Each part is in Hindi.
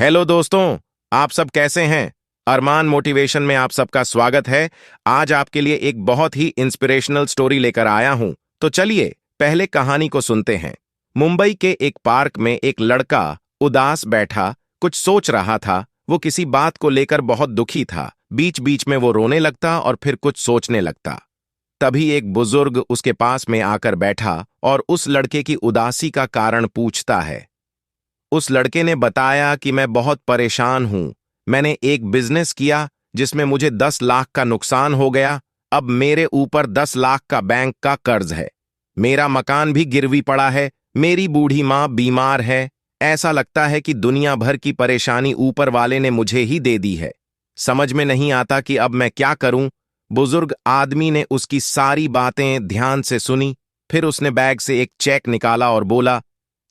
हेलो दोस्तों, आप सब कैसे हैं? अरमान मोटिवेशन में आप सबका स्वागत है। आज आपके लिए एक बहुत ही इंस्पिरेशनल स्टोरी लेकर आया हूं। तो चलिए पहले कहानी को सुनते हैं। मुंबई के एक पार्क में एक लड़का उदास बैठा कुछ सोच रहा था। वो किसी बात को लेकर बहुत दुखी था। बीच बीच में वो रोने लगता और फिर कुछ सोचने लगता। तभी एक बुजुर्ग उसके पास में आकर बैठा और उस लड़के की उदासी का कारण पूछता है। उस लड़के ने बताया कि मैं बहुत परेशान हूं। मैंने एक बिजनेस किया जिसमें मुझे 10 लाख का नुकसान हो गया। अब मेरे ऊपर 10 लाख का बैंक का कर्ज है। मेरा मकान भी गिरवी पड़ा है। मेरी बूढ़ी माँ बीमार है। ऐसा लगता है कि दुनिया भर की परेशानी ऊपर वाले ने मुझे ही दे दी है। समझ में नहीं आता कि अब मैं क्या करूं। बुजुर्ग आदमी ने उसकी सारी बातें ध्यान से सुनी। फिर उसने बैग से एक चेक निकाला और बोला,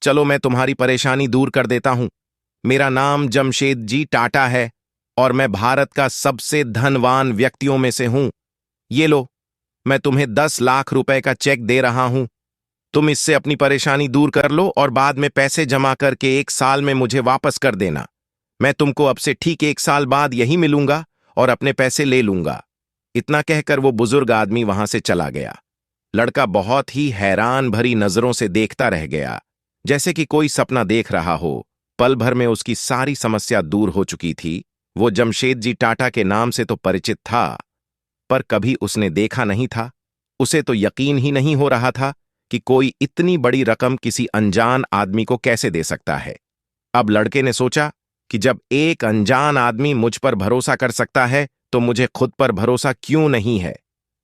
चलो मैं तुम्हारी परेशानी दूर कर देता हूं। मेरा नाम जमशेद जी टाटा है और मैं भारत का सबसे धनवान व्यक्तियों में से हूं। ये लो, मैं तुम्हें 10 लाख रुपए का चेक दे रहा हूं। तुम इससे अपनी परेशानी दूर कर लो और बाद में पैसे जमा करके 1 साल में मुझे वापस कर देना। मैं तुमको अब से ठीक 1 साल बाद यही मिलूंगा और अपने पैसे ले लूंगा। इतना कहकर वो बुजुर्ग आदमी वहां से चला गया। लड़का बहुत ही हैरान भरी नजरों से देखता रह गया, जैसे कि कोई सपना देख रहा हो। पल भर में उसकी सारी समस्या दूर हो चुकी थी। वो जमशेद जी टाटा के नाम से तो परिचित था, पर कभी उसने देखा नहीं था। उसे तो यकीन ही नहीं हो रहा था कि कोई इतनी बड़ी रकम किसी अनजान आदमी को कैसे दे सकता है। अब लड़के ने सोचा कि जब एक अनजान आदमी मुझ पर भरोसा कर सकता है तो मुझे खुद पर भरोसा क्यों नहीं है।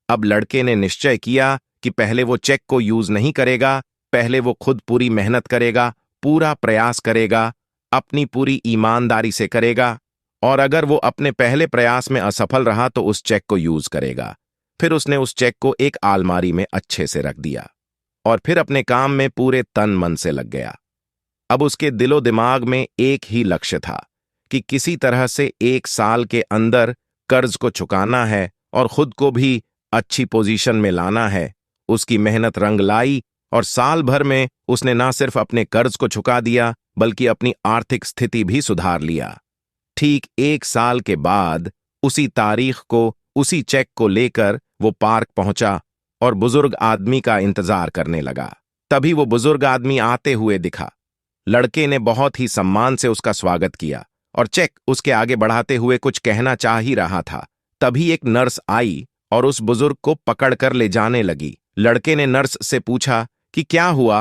अब लड़के ने निश्चय किया कि पहले वो चेक को यूज नहीं करेगा। पहले वो खुद पूरी मेहनत करेगा, पूरा प्रयास करेगा, अपनी पूरी ईमानदारी से करेगा, और अगर वो अपने पहले प्रयास में असफल रहा तो उस चेक को यूज करेगा। फिर उसने उस चेक को एक अलमारी में अच्छे से रख दिया और फिर अपने काम में पूरे तन मन से लग गया। अब उसके दिलो दिमाग में एक ही लक्ष्य था कि किसी तरह से 1 साल के अंदर कर्ज को चुकाना है और खुद को भी अच्छी पोजीशन में लाना है। उसकी मेहनत रंग लाई और साल भर में उसने ना सिर्फ अपने कर्ज को चुका दिया बल्कि अपनी आर्थिक स्थिति भी सुधार लिया। ठीक 1 साल के बाद उसी तारीख को उसी चेक को लेकर वो पार्क पहुंचा और बुजुर्ग आदमी का इंतजार करने लगा। तभी वो बुजुर्ग आदमी आते हुए दिखा। लड़के ने बहुत ही सम्मान से उसका स्वागत किया और चेक उसके आगे बढ़ाते हुए कुछ कहना चाह ही रहा था। तभी एक नर्स आई और उस बुजुर्ग को पकड़कर ले जाने लगी। लड़के ने नर्स से पूछा कि क्या हुआ,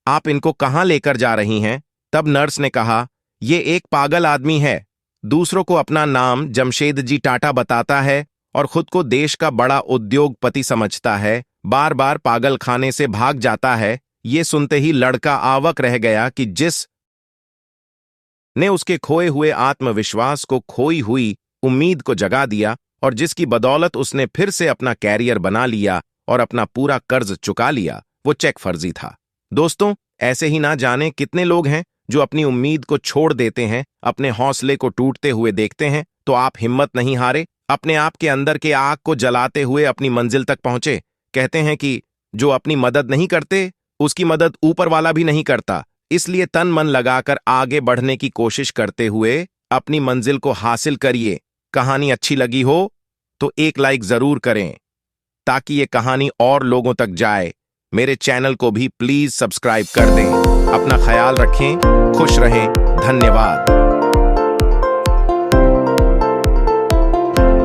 आप इनको कहां लेकर जा रही हैं? तब नर्स ने कहा, ये एक पागल आदमी है। दूसरों को अपना नाम जमशेद जी टाटा बताता है और खुद को देश का बड़ा उद्योगपति समझता है। बार बार पागल खाने से भाग जाता है। ये सुनते ही लड़का आवाक रह गया कि जिस ने उसके खोए हुए आत्मविश्वास को, खोई हुई उम्मीद को जगा दिया और जिसकी बदौलत उसने फिर से अपना कैरियर बना लिया और अपना पूरा कर्ज चुका लिया, वो चेक फर्जी था। दोस्तों, ऐसे ही ना जाने कितने लोग हैं जो अपनी उम्मीद को छोड़ देते हैं, अपने हौसले को टूटते हुए देखते हैं। तो आप हिम्मत नहीं हारे, अपने आप के अंदर के आग को जलाते हुए अपनी मंजिल तक पहुंचे। कहते हैं कि जो अपनी मदद नहीं करते उसकी मदद ऊपर वाला भी नहीं करता। इसलिए तन मन लगाकर आगे बढ़ने की कोशिश करते हुए अपनी मंजिल को हासिल करिए। कहानी अच्छी लगी हो तो एक लाइक जरूर करें ताकि ये कहानी और लोगों तक जाए। मेरे चैनल को भी प्लीज सब्सक्राइब कर दें। अपना ख्याल रखें, खुश रहें। धन्यवाद।